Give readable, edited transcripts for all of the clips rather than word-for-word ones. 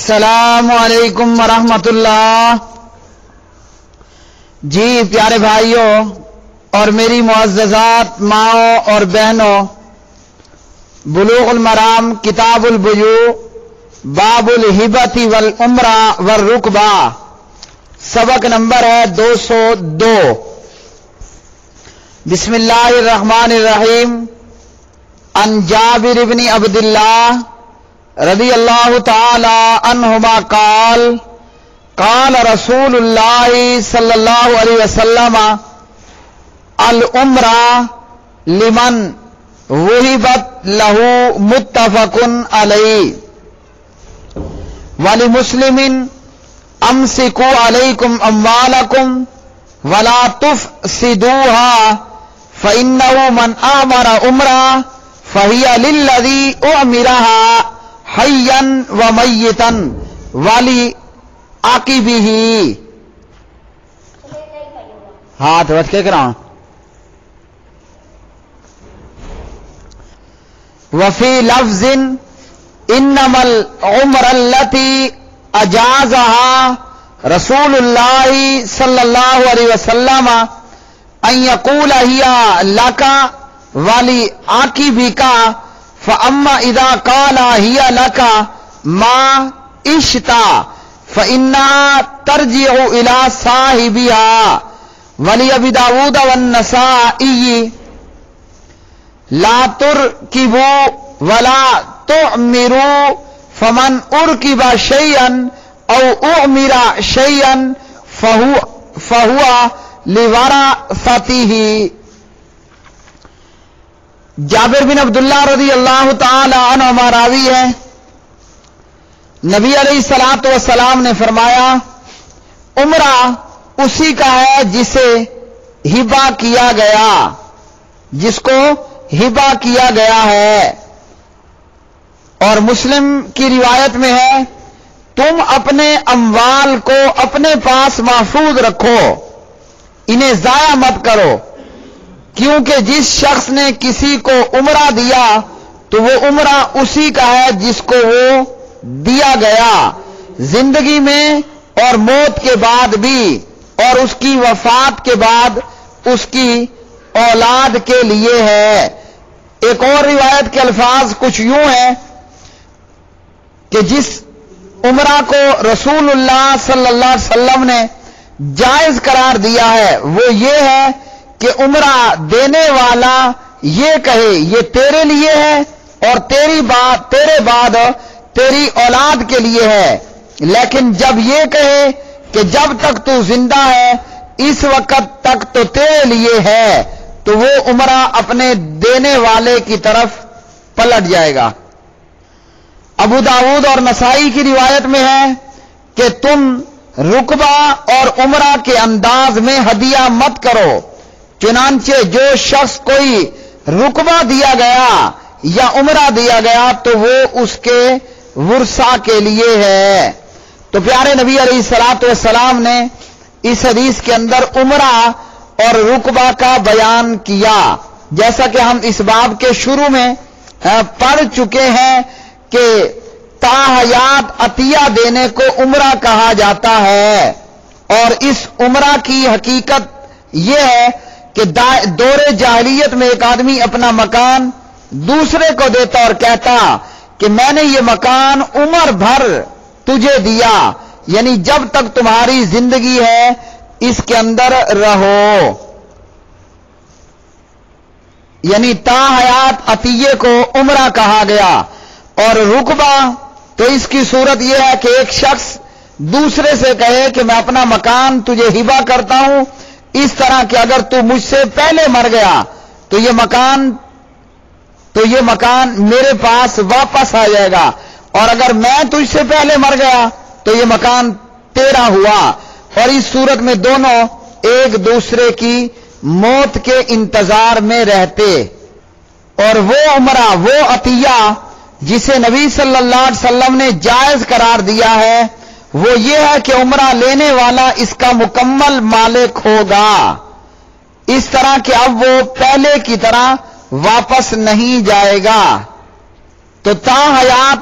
السلام علیکم ورحمۃ اللہ۔ جی پیارے بھائیوں اور میری معززات ماؤں اور بہنوں، بلوغ المرام کتاب البیوع باب الہبۃ والعمرہ والرکبہ، سبق نمبر ہے 202۔ بسم اللہ الرحمن الرحیم۔ عن جابر بن عبد اللہ رضی اللہ تعالی عنہما قال قال رسول اللہ صلی اللہ علیہ وسلم العمرہ لمن وہبت لہ متفق علیہ۔ ولمسلم امسکوا علیکم اموالکم ولا تفسدوها فإنه من أعمر عمرہ فهي للذي أعمرها حيا وميتا ولعاقبه۔ ہاتھ رکھ کے کراؤں۔ وفي لفظ انما العمرة التي اجازها رسول الله صلى الله عليه وسلم ان يقول هي لك ولعاقبك، فأما إذا قال هي لك ما عشت فإنها ترجع إلى صاحبها۔ ولأبي داود والنسائي لا تركبوا ولا تعمروا، فمن أركب شيئا أو أعمر شيئا فهو لورثته۔ جابر بن عبداللہ رضی اللہ تعالی عنہ راوی ہے، نبی علیہ الصلوۃ والسلام نے فرمایا عمرہ اسی کا ہے جسے ہبہ کیا گیا، جس کو ہبہ کیا گیا ہے۔ اور مسلم کی روایت میں ہے تم اپنے اموال کو اپنے پاس محفوظ رکھو، انہیں ضائع مت کرو، کیونکہ جس شخص نے کسی کو عمرہ دیا تو وہ عمرہ اسی کا ہے جس کو وہ دیا گیا، زندگی میں اور موت کے بعد بھی، اور اس کی وفات کے بعد اس کی اولاد کے لیے ہے۔ ایک اور روایت کے الفاظ کچھ یوں ہیں کہ جس عمرہ کو رسول اللہ صلی اللہ علیہ وسلم نے جائز قرار دیا ہے وہ یہ ہے کہ عمرہ دینے والا یہ کہے یہ تیرے لیے ہے اور تیرے بعد تیری اولاد کے لیے ہے، لیکن جب یہ کہے کہ جب تک تو زندہ ہے اس وقت تک تو تیرے لیے ہے، تو وہ عمرہ اپنے دینے والے کی طرف پلٹ جائے گا۔ ابو داؤد اور نسائی کی روایت میں ہے کہ تم رکبہ اور عمرہ کے انداز میں ہدیہ مت کرو، چنانچہ جو شخص کوئی رکبہ دیا گیا یا عمرہ دیا گیا تو وہ اس کے ورثہ کے لیے ہے۔ تو پیارے نبی علیہ الصلوۃ والسلام نے اس حدیث کے اندر عمرہ اور رکبہ کا بیان کیا، جیسا کہ ہم اس باب کے شروع میں پڑھ چکے ہیں کہ تاحیات عطیہ دینے کو عمرہ کہا جاتا ہے، اور اس عمرہ کی حقیقت یہ ہے کہ دور جاہلیت میں ایک آدمی اپنا مکان دوسرے کو دیتا اور کہتا کہ میں نے یہ مکان عمر بھر تجھے دیا، یعنی جب تک تمہاری زندگی ہے اس کے اندر رہو، یعنی تا حیات عطیے کو عمرہ کہا گیا۔ اور رکبہ تو اس کی صورت یہ ہے کہ ایک شخص دوسرے سے کہے کہ میں اپنا مکان تجھے ہبہ کرتا ہوں، اس طرح کہ اگر تو مجھ سے پہلے مر گیا تو یہ مکان میرے پاس واپس آ جائے گا، اور اگر میں تجھ سے پہلے مر گیا تو یہ مکان تیرا ہوا، اور اس صورت میں دونوں ایک دوسرے کی موت کے انتظار میں رہتے۔ اور وہ عمرہ، وہ عطیہ جسے نبی صلی اللہ علیہ وسلم نے جائز قرار دیا ہے وہ یہ ہے کہ عمرہ لینے والا اس کا مکمل مالک ہوگا، اس طرح کہ اب وہ پہلے کی طرح واپس نہیں جائے گا۔ تو تا حیات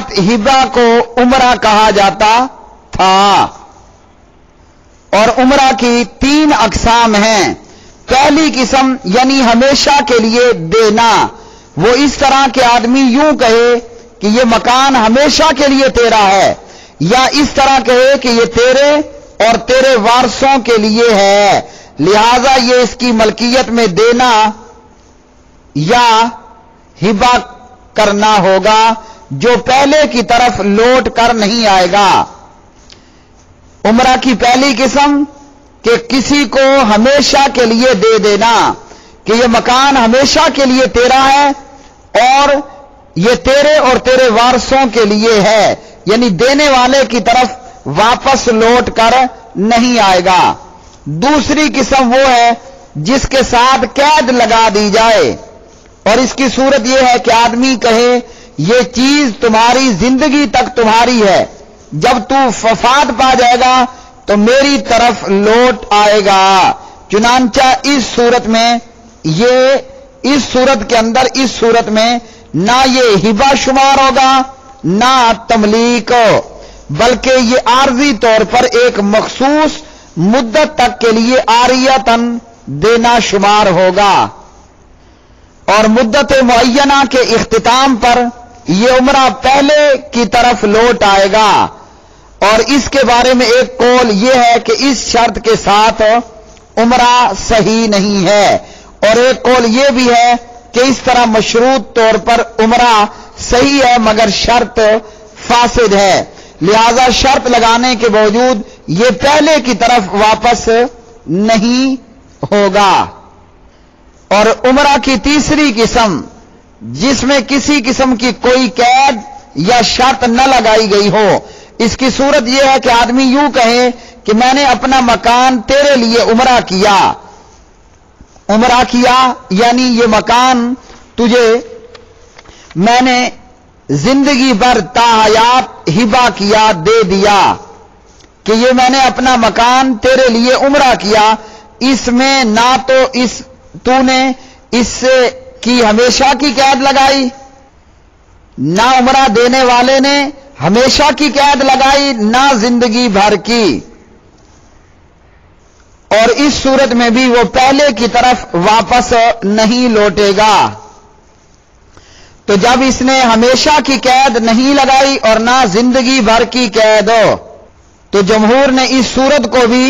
ساتھ ہبہ کو عمرہ کہا جاتا تھا۔ اور عمرہ کی 3 اقسام ہیں۔ پہلی قسم یعنی ہمیشہ کے لیے دینا، وہ اس طرح کہ آدمی یوں کہے کہ یہ مکان ہمیشہ کے لیے تیرا ہے، یا اس طرح کہے کہ یہ تیرے اور تیرے وارثوں کے لیے ہے، لہذا یہ اس کی ملکیت میں دینا یا ہبہ کرنا ہوگا، جو پہلے کی طرف لوٹ کر نہیں آئے گا۔ عمرہ کی پہلی قسم کہ کسی کو ہمیشہ کے لیے دے دینا کہ یہ مکان ہمیشہ کے لیے تیرا ہے اور یہ تیرے اور تیرے وارثوں کے لیے ہے، یعنی دینے والے کی طرف واپس لوٹ کر نہیں آئے گا۔ دوسری قسم وہ ہے جس کے ساتھ قید لگا دی جائے، اور اس کی صورت یہ ہے کہ آدمی کہے یہ چیز تمہاری زندگی تک تمہاری ہے، جب تو وفات پا جائے گا تو میری طرف لوٹ آئے گا۔ چنانچہ اس صورت کے اندر اس صورت میں نہ یہ ہبہ شمار ہوگا نہ تملیک، بلکہ یہ عارضی طور پر ایک مخصوص مدت تک کے لیے عاریتاً دینا شمار ہوگا، اور مدت معینہ کے اختتام پر یہ عمرہ پہلے کی طرف لوٹ آئے گا۔ اور اس کے بارے میں ایک قول یہ ہے کہ اس شرط کے ساتھ عمرہ صحیح نہیں ہے، اور ایک قول یہ بھی ہے کہ اس طرح مشروط طور پر عمرہ صحیح ہے مگر شرط فاسد ہے، لہذا شرط لگانے کے باوجود یہ پہلے کی طرف واپس نہیں ہوگا۔ اور عمرہ کی تیسری قسم جس میں کسی قسم کی کوئی قید یا شرط نہ لگائی گئی ہو، اس کی صورت یہ ہے کہ آدمی یوں کہے کہ میں نے اپنا مکان تیرے لیے عمرہ کیا یعنی یہ مکان تجھے میں نے زندگی بھر تا حیات ہبہ کیا، دے دیا، کہ یہ میں نے اپنا مکان تیرے لیے عمرہ کیا، اس میں نہ تو تو نے اس سے کی ہمیشہ کی قید لگائی، نہ عمرہ دینے والے نے ہمیشہ کی قید لگائی، نہ زندگی بھر کی، اور اس صورت میں بھی وہ پہلے کی طرف واپس نہیں لوٹے گا۔ تو جب اس نے ہمیشہ کی قید نہیں لگائی اور نہ زندگی بھر کی قید، تو جمہور نے اس صورت کو بھی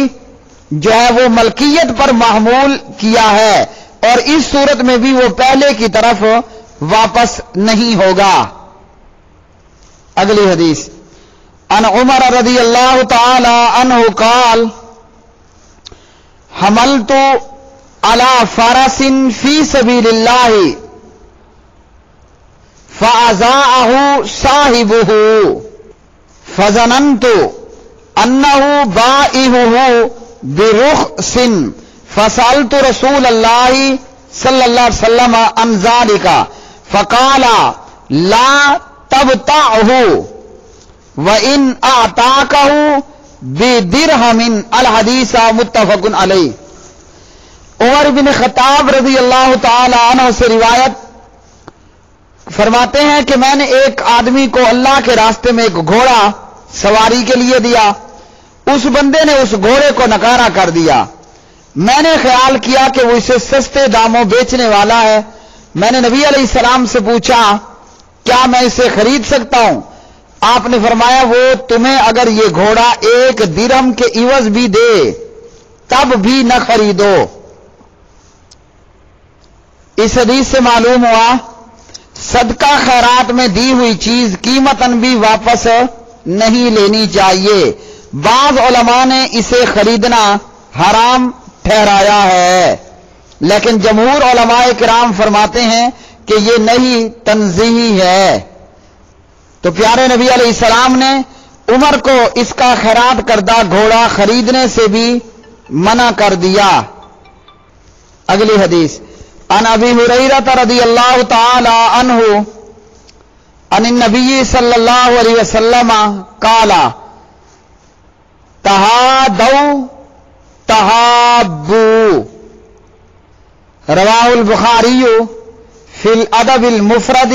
جو ہے وہ ملکیت پر محمول کیا ہے، اور اس صورت میں بھی وہ پہلے کی طرف واپس نہیں ہوگا۔ اگلی حدیث ان عمر رضی اللہ تعالی عنہ قال حملت على فرس في سبيل الله فأزاعه صاحبه فظننت أنه بائعه برخص فسألت رسول الله صلى الله عليه وسلم عن ذلك فقال لا تبتعه وإن أعطاكه بدرهم الحدیث متفق علیہ۔ عمر بن خطاب رضی اللہ تعالی عنہ سے روایت فرماتے ہیں کہ میں نے ایک آدمی کو اللہ کے راستے میں ایک گھوڑا سواری کے لیے دیا، اس بندے نے اس گھوڑے کو نکارا کر دیا، میں نے خیال کیا کہ وہ اسے سستے داموں بیچنے والا ہے، میں نے نبی علیہ السلام سے پوچھا کیا میں اسے خرید سکتا ہوں؟ آپ نے فرمایا وہ تمہیں اگر یہ گھوڑا 1 درہم کے عوض بھی دے تب بھی نہ خریدو۔ اس حدیث سے معلوم ہوا صدقہ خیرات میں دی ہوئی چیز قیمتاً بھی واپس نہیں لینی چاہیے۔ بعض علماء نے اسے خریدنا حرام ٹھہرایا ہے، لیکن جمہور علماء کرام فرماتے ہیں کہ یہ نہیں تنزیہی ہے۔ تو پیارے نبی علیہ السلام نے عمر کو اس کا خیرات کردہ گھوڑا خریدنے سے بھی منع کر دیا۔ اگلی حدیث عن ابی ہریرہ رضی اللہ تعالی عنہ عن النبی صلی اللہ علیہ وسلم قال تہادوا تہابوا، رواہ البخاری فی الادب المفرد